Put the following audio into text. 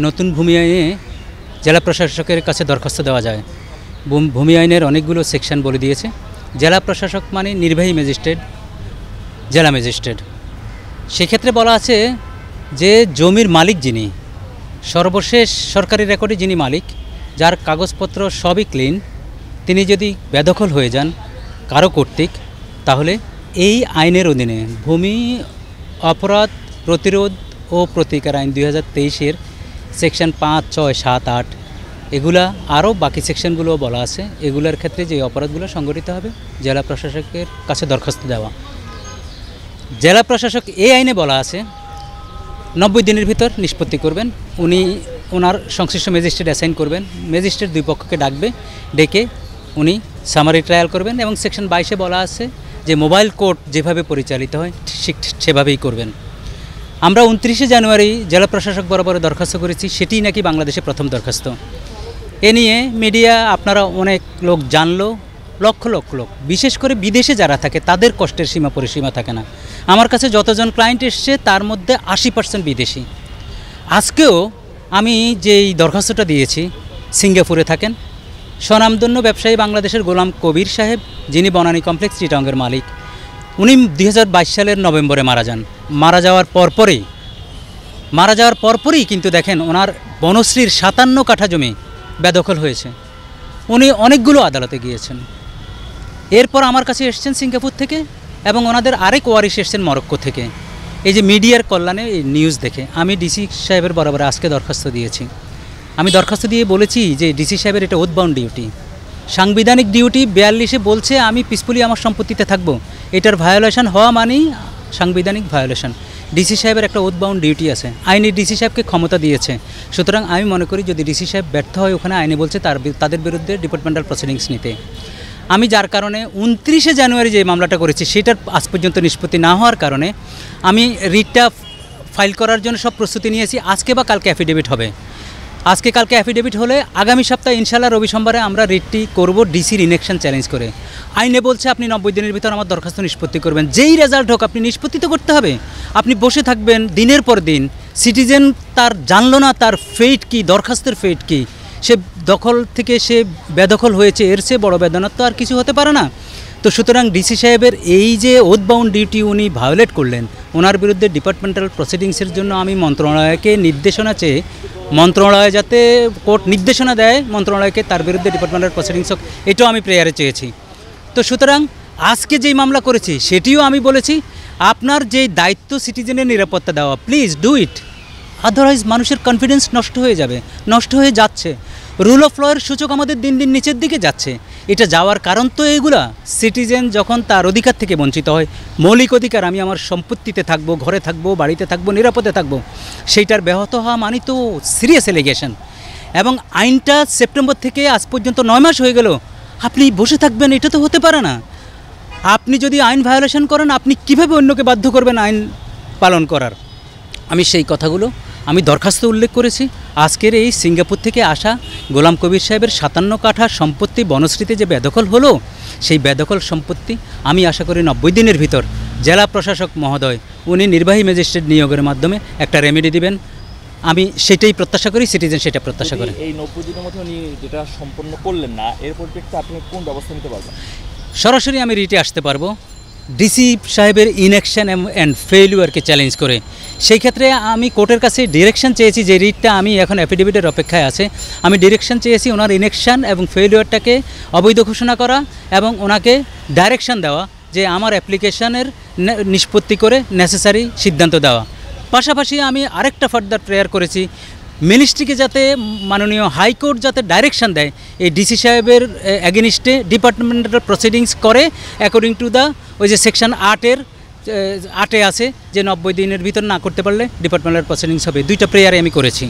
নতুন ভূমি আইনে জেলা প্রশাসকের কাছে দরখাস্ত দেওয়া যায়। ভূমি আইনের অনেকগুলো সেকশন বলে দিয়েছে। জেলা প্রশাসক মানে নির্বাহী ম্যাজিস্ট্রেট, জেলা ম্যাজিস্ট্রেট। সেক্ষেত্রে বলা আছে যে জমির মালিক যিনি, সর্বশেষ সরকারি রেকর্ডে যিনি মালিক, যার কাগজপত্র সবই ক্লিন, তিনি যদি বেদখল হয়ে যান কারো কর্তৃক, তাহলে এই আইনের অধীনে ভূমি অপরাধ প্রতিরোধ ও প্রতিকার আইন 2023-এর সেকশন 5, 6, 7, 8 এগুলা আরও বাকি সেকশনগুলো বলা আছে। এগুলোর ক্ষেত্রে যে অপরাধগুলো সংগঠিত হবে জেলা প্রশাসকের কাছে দরখাস্ত দেওয়া। জেলা প্রশাসক এই আইনে বলা আছে 90 দিনের ভিতর নিষ্পত্তি করবেন। উনি ওনার সংশ্লিষ্ট ম্যাজিস্ট্রেট অ্যাসাইন করবেন। ম্যাজিস্ট্রেট দুই পক্ষকে ডেকে উনি সামারি ট্রায়াল করবেন। এবং সেকশন 22-এ বলা আছে যে মোবাইল কোর্ট যেভাবে পরিচালিত হয় ঠিক সেভাবেই করবেন। আমরা 29শে জানুয়ারি জেলা প্রশাসক বরাবর দরখাস্ত করেছি, সেটিই নাকি বাংলাদেশে প্রথম দরখাস্ত। এ নিয়ে মিডিয়া আপনারা অনেক লোক জানলো, লক্ষ লক্ষ লোক, বিশেষ করে বিদেশে যারা থাকে তাদের কষ্টের সীমা পরিসীমা থাকে না। আমার কাছে যতজন ক্লায়েন্ট এসছে তার মধ্যে 80% বিদেশি। আজকেও আমি যেই দরখাস্তটা দিয়েছি, সিঙ্গাপুরে থাকেন স্বনামধন্য ব্যবসায়ী বাংলাদেশের গোলাম কবির সাহেব, যিনি বনানী কমপ্লেক্স চিটাগংয়ের মালিক। উনি 2022 সালের নভেম্বরে মারা যান। মারা যাওয়ার পরপরই কিন্তু দেখেন ওনার বনশ্রীর 57 কাঠা জমি বেদখল হয়েছে। উনি অনেকগুলো আদালতে গিয়েছেন। এরপর আমার কাছে এসছেন সিঙ্গাপুর থেকে, এবং ওনাদের আরেক ওয়ারিশ এসছেন মরক্কো থেকে। এই যে মিডিয়ার কল্যাণে এই নিউজ দেখে আমি ডিসি সাহেবের বরাবর আজকে দরখাস্ত দিয়েছি। আমি দরখাস্ত দিয়ে বলেছি যে ডিসি সাহেবের এটা ওথবাউন্ড ডিউটি, সাংবিধানিক ডিউটি। 42-এ বলছে আমি পিসফুলি আমার সম্পত্তিতে থাকবো, এটার ভায়োলেশন হওয়া মানেই সাংবিধানিক ভায়োলেশন। ডিসি সাহেবের একটা ওথবাউন্ড ডিউটি আছে, আইনি ডিসি সাহেবকে ক্ষমতা দিয়েছে। সুতরাং আমি মনে করি যদি ডিসি সাহেব ব্যর্থ হয়, ওখানে আইনে বলছে তাদের বিরুদ্ধে ডিপার্টমেন্টাল প্রসিডিংস নিতে। আমি যার কারণে 29শে জানুয়ারি যে মামলাটা করেছি সেটার আজ পর্যন্ত নিষ্পত্তি না হওয়ার কারণে আমি রিটটা ফাইল করার জন্য সব প্রস্তুতি নিয়েছি। আজকে বা কালকে অ্যাফিডেভিট হবে। কালকে অ্যাফিডেভিট হলে আগামী সপ্তাহে ইনশাআল্লাহ রবি সোমবারে আমরা রিটটি করব ডিসির ইনেকশন চ্যালেঞ্জ করে। আইনে বলছে আপনি 90 দিনের ভিতর আমার দরখাস্ত নিষ্পত্তি করবেন। যেই রেজাল্ট হোক আপনি নিষ্পত্তি তো করতে হবে। আপনি বসে থাকবেন দিনের পর দিন, সিটিজেন তার জানলো না তার ফেট কি, দরখাস্তের ফেট কি, সে দখল থেকে সে বেদখল হয়েছে, এর চেয়ে বড় বেদনার তো আর কিছু হতে পারে না। তো সুতরাং ডিসি সাহেবের এই যে ওথবাউন্ড ডিউটি উনি ভায়োলেট করলেন, ওনার বিরুদ্ধে ডিপার্টমেন্টাল প্রসিডিংসের জন্য আমি মন্ত্রণালয়কে নির্দেশনা চেয়ে, মন্ত্রণালয় যাতে কোর্ট নির্দেশনা দেয় মন্ত্রণালয়কে তার বিরুদ্ধে ডিপার্টমেন্টাল প্রসিডিংস হোক, এটাও আমি প্রেয়ারে চেয়েছি। তো সুতরাং আজকে যেই মামলা করেছি সেটিও আমি বলেছি আপনার যেই দায়িত্ব সিটিজেনের নিরাপত্তা দেওয়া, প্লিজ ডু ইট, আদারওয়াইজ মানুষের কনফিডেন্স নষ্ট হয়ে যাবে, নষ্ট হয়ে যাচ্ছে। রুল অফ লয়ের সূচক আমাদের দিন দিন নিচের দিকে যাচ্ছে। এটা যাওয়ার কারণ তো এইগুলা, সিটিজেন যখন তার অধিকার থেকে বঞ্চিত হয়, মৌলিক অধিকার আমি আমার সম্পত্তিতে থাকবো, ঘরে থাকবো, বাড়িতে থাকবো, নিরাপদে থাকবো, সেইটার ব্যাহত হওয়া মানে তো সিরিয়াস এলিগেশন। এবং আইনটা সেপ্টেম্বর থেকে আজ পর্যন্ত 9 মাস হয়ে গেল, আপনি বসে থাকবেন, এটা তো হতে পারে না। আপনি যদি আইন ভায়োলেশন করেন, আপনি কিভাবে অন্যকে বাধ্য করবেন আইন পালন করার? আমি সেই কথাগুলো আমি দরখাস্ত উল্লেখ করেছি। আজকের এই সিঙ্গাপুর থেকে আসা গোলাম কবির সাহেবের 57 কাঠা সম্পত্তি বনশ্রীতে যে বেদখল হলো, সেই বেদখল সম্পত্তি আমি আশা করি 90 দিনের ভিতর জেলা প্রশাসক মহোদয় উনি নির্বাহী ম্যাজিস্ট্রেট নিয়োগের মাধ্যমে একটা রেমেডি দিবেন। আমি সেটাই প্রত্যাশা করি, সিটিজেন সেটা প্রত্যাশা করে। এই 90 দিনের মধ্যে উনি যেটা সম্পন্ন করলেন না, এর পরিপ্রেক্ষিতে আপনি কোন ব্যবস্থা নিতে পারবেন? সরাসরি আমি রিটে আসতে পারবো ডিসি সাহেবের ইনঅ্যাকশন অ্যান্ড ফেইলিউরকে চ্যালেঞ্জ করে। সেই ক্ষেত্রে আমি কোর্টের কাছে ডিরেকশন চেয়েছি, যে রিটটা আমি এখন অ্যাফিডেভিটের অপেক্ষায় আছে, আমি ডিরেকশন চেয়েছি ওনার ইনঅ্যাকশন এবং ফেইলিউরটাকে অবৈধ ঘোষণা করা এবং ওনাকে ডাইরেকশন দেওয়া যে আমার অ্যাপ্লিকেশনের নিষ্পত্তি করে নেসেসারি সিদ্ধান্ত দেওয়া। পাশাপাশি আমি আরেকটা ফার্দার প্রেয়ার করেছি মিনিস্ট্রিকে যাতে মাননীয় হাইকোর্ট যাতে ডাইরেকশন দেয় এই ডিসি সাহেবের এগেনিস্টে ডিপার্টমেন্টাল প্রসিডিংস করে অ্যাকর্ডিং টু দ্য ওই যে সেকশন 8-এ আছে যে 90 দিনের ভিতর না করতে পারলে ডিপার্টমেন্টাল প্রসিডিংস হবে। 2টা প্রেয়ারে আমি করেছি।